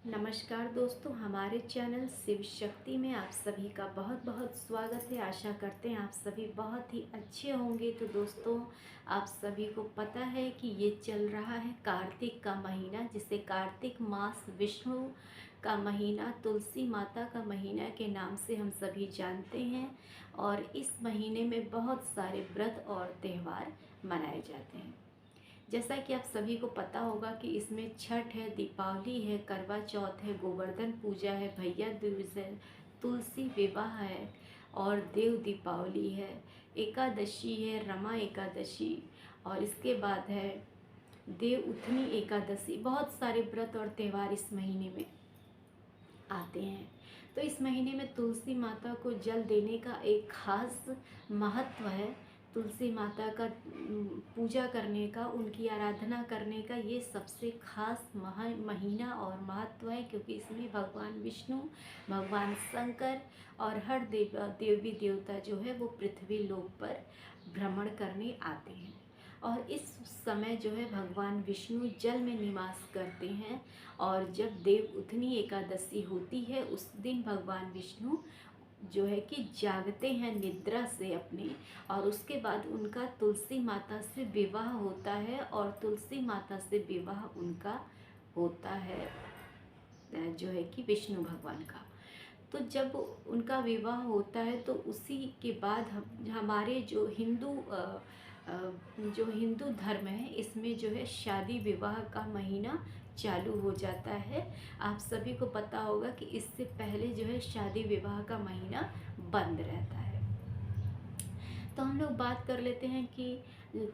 नमस्कार दोस्तों, हमारे चैनल शिव शक्ति में आप सभी का बहुत बहुत स्वागत है। आशा करते हैं आप सभी बहुत ही अच्छे होंगे। तो दोस्तों, आप सभी को पता है कि ये चल रहा है कार्तिक का महीना, जिसे कार्तिक मास, विष्णु का महीना, तुलसी माता का महीना के नाम से हम सभी जानते हैं। और इस महीने में बहुत सारे व्रत और त्यौहार मनाए जाते हैं। जैसा कि आप सभी को पता होगा कि इसमें छठ है, दीपावली है, करवा चौथ है, गोवर्धन पूजा है, भैया दूज है, तुलसी विवाह है और देव दीपावली है, एकादशी है, रमा एकादशी, और इसके बाद है देव उठनी एकादशी। बहुत सारे व्रत और त्यौहार इस महीने में आते हैं। तो इस महीने में तुलसी माता को जल देने का एक खास महत्व है। तुलसी माता का पूजा करने का, उनकी आराधना करने का ये सबसे खास महीना और महत्व है, क्योंकि इसमें भगवान विष्णु, भगवान शंकर और हर देवी देवता जो है वो पृथ्वी लोक पर भ्रमण करने आते हैं। और इस समय जो है भगवान विष्णु जल में निवास करते हैं। और जब देव उठनी एकादशी होती है उस दिन भगवान विष्णु जो है कि जागते हैं निद्रा से अपने, और उसके बाद उनका तुलसी माता से विवाह होता है और तुलसी माता से विवाह उनका होता है जो है कि विष्णु भगवान का। तो जब उनका विवाह होता है तो उसी के बाद हमारे जो हिंदू धर्म है, इसमें जो है शादी विवाह का महीना चालू हो जाता है। आप सभी को पता होगा कि इससे पहले जो है शादी विवाह का महीना बंद रहता है। तो हम लोग बात कर लेते हैं कि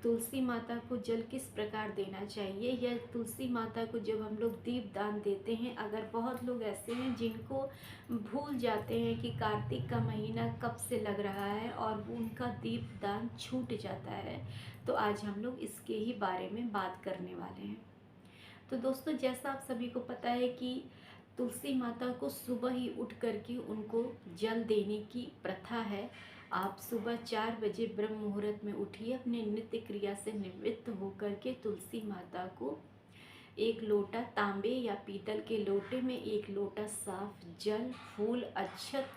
तुलसी माता को जल किस प्रकार देना चाहिए, या तुलसी माता को जब हम लोग दीप दान देते हैं। अगर बहुत लोग ऐसे हैं जिनको भूल जाते हैं कि कार्तिक का महीना कब से लग रहा है और वो उनका दीप दान छूट जाता है, तो आज हम लोग इसके ही बारे में बात करने वाले हैं। तो दोस्तों, जैसा आप सभी को पता है कि तुलसी माता को सुबह ही उठ करके उनको जल देने की प्रथा है। आप सुबह 4 बजे ब्रह्म मुहूर्त में उठिए, अपने नित्य क्रिया से निवृत्त होकर के तुलसी माता को एक लोटा, तांबे या पीतल के लोटे में एक लोटा साफ जल, फूल, अक्षत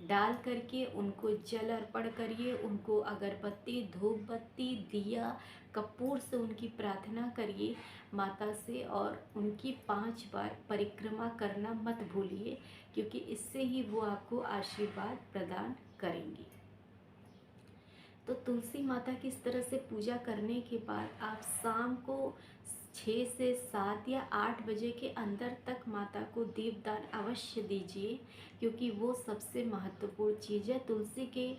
डाल करके उनको जल अर्पण करिए। उनको अगरबत्ती, धूप बत्ती, दिया, कपूर से उनकी प्रार्थना करिए माता से, और उनकी 5 बार परिक्रमा करना मत भूलिए, क्योंकि इससे ही वो आपको आशीर्वाद प्रदान करेंगी। तो तुलसी माता की इस तरह से पूजा करने के बाद आप शाम को 6 से 7 या 8 बजे के अंदर तक माता को दीपदान अवश्य दीजिए, क्योंकि वो सबसे महत्वपूर्ण चीज़ है। तुलसी के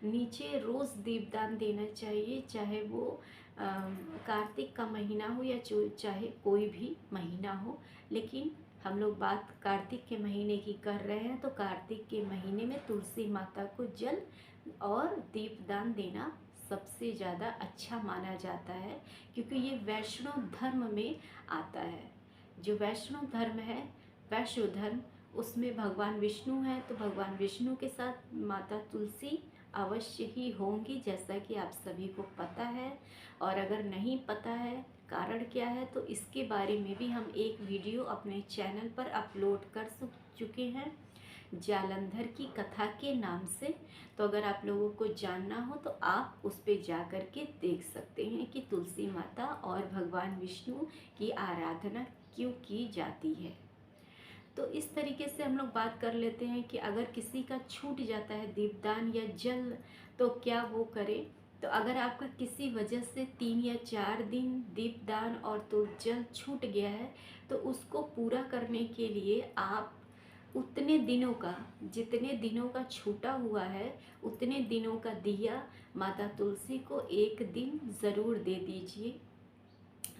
नीचे रोज़ दीपदान देना चाहिए, चाहे वो कार्तिक का महीना हो या चाहे कोई भी महीना हो। लेकिन हम लोग बात कार्तिक के महीने की कर रहे हैं, तो कार्तिक के महीने में तुलसी माता को जल और दीपदान देना सबसे ज़्यादा अच्छा माना जाता है, क्योंकि ये वैष्णव धर्म में आता है। जो वैष्णव धर्म है, वैष्णव धर्म, उसमें भगवान विष्णु है, तो भगवान विष्णु के साथ माता तुलसी अवश्य ही होंगी, जैसा कि आप सभी को पता है। और अगर नहीं पता है कारण क्या है, तो इसके बारे में भी हम एक वीडियो अपने चैनल पर अपलोड कर चुके हैं, जालंधर की कथा के नाम से। तो अगर आप लोगों को जानना हो तो आप उस पे जा कर के देख सकते हैं कि तुलसी माता और भगवान विष्णु की आराधना क्यों की जाती है। तो इस तरीके से हम लोग बात कर लेते हैं कि अगर किसी का छूट जाता है दीपदान या जल, तो क्या वो करे। तो अगर आपका किसी वजह से 3 या 4 दिन दीपदान और तो जल छूट गया है, तो उसको पूरा करने के लिए आप उतने दिनों का, जितने दिनों का छूटा हुआ है, उतने दिनों का दिया माता तुलसी को एक दिन ज़रूर दे दीजिए।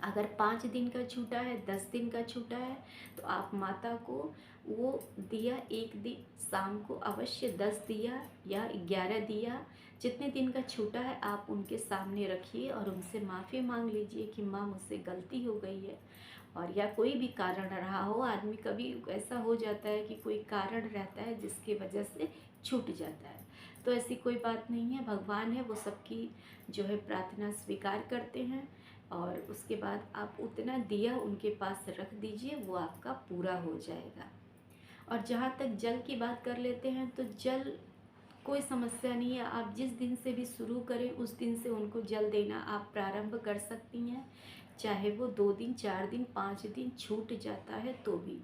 अगर 5 दिन का छूटा है, 10 दिन का छूटा है, तो आप माता को वो दिया एक दिन शाम को अवश्य 10 दिया या 11 दिया, जितने दिन का छूटा है आप उनके सामने रखिए और उनसे माफ़ी मांग लीजिए कि माँ, मुझसे गलती हो गई है। और या कोई भी कारण रहा हो, आदमी कभी ऐसा हो जाता है कि कोई कारण रहता है जिसकी वजह से छूट जाता है, तो ऐसी कोई बात नहीं है। भगवान है, वो सबकी जो है प्रार्थना स्वीकार करते हैं। और उसके बाद आप उतना दिया उनके पास रख दीजिए, वो आपका पूरा हो जाएगा। और जहाँ तक जल की बात कर लेते हैं, तो जल कोई समस्या नहीं है, आप जिस दिन से भी शुरू करें उस दिन से उनको जल देना आप प्रारंभ कर सकती हैं। चाहे वो 2 दिन, 4 दिन, 5 दिन छूट जाता है तो भी,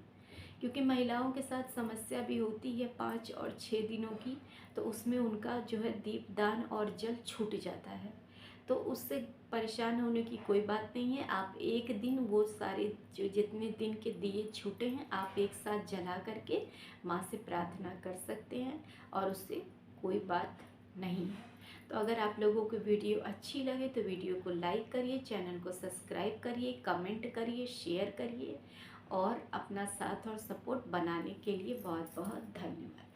क्योंकि महिलाओं के साथ समस्या भी होती है 5 और 6 दिनों की, तो उसमें उनका जो है दीपदान और जल छूट जाता है। तो उससे परेशान होने की कोई बात नहीं है। आप एक दिन वो सारे जो जितने दिन के दिए छूटे हैं आप एक साथ जला करके माँ से प्रार्थना कर सकते हैं, और उससे कोई बात नहीं है। तो अगर आप लोगों को वीडियो अच्छी लगे तो वीडियो को लाइक करिए, चैनल को सब्सक्राइब करिए, कमेंट करिए, शेयर करिए, और अपना साथ और सपोर्ट बनाने के लिए बहुत बहुत धन्यवाद।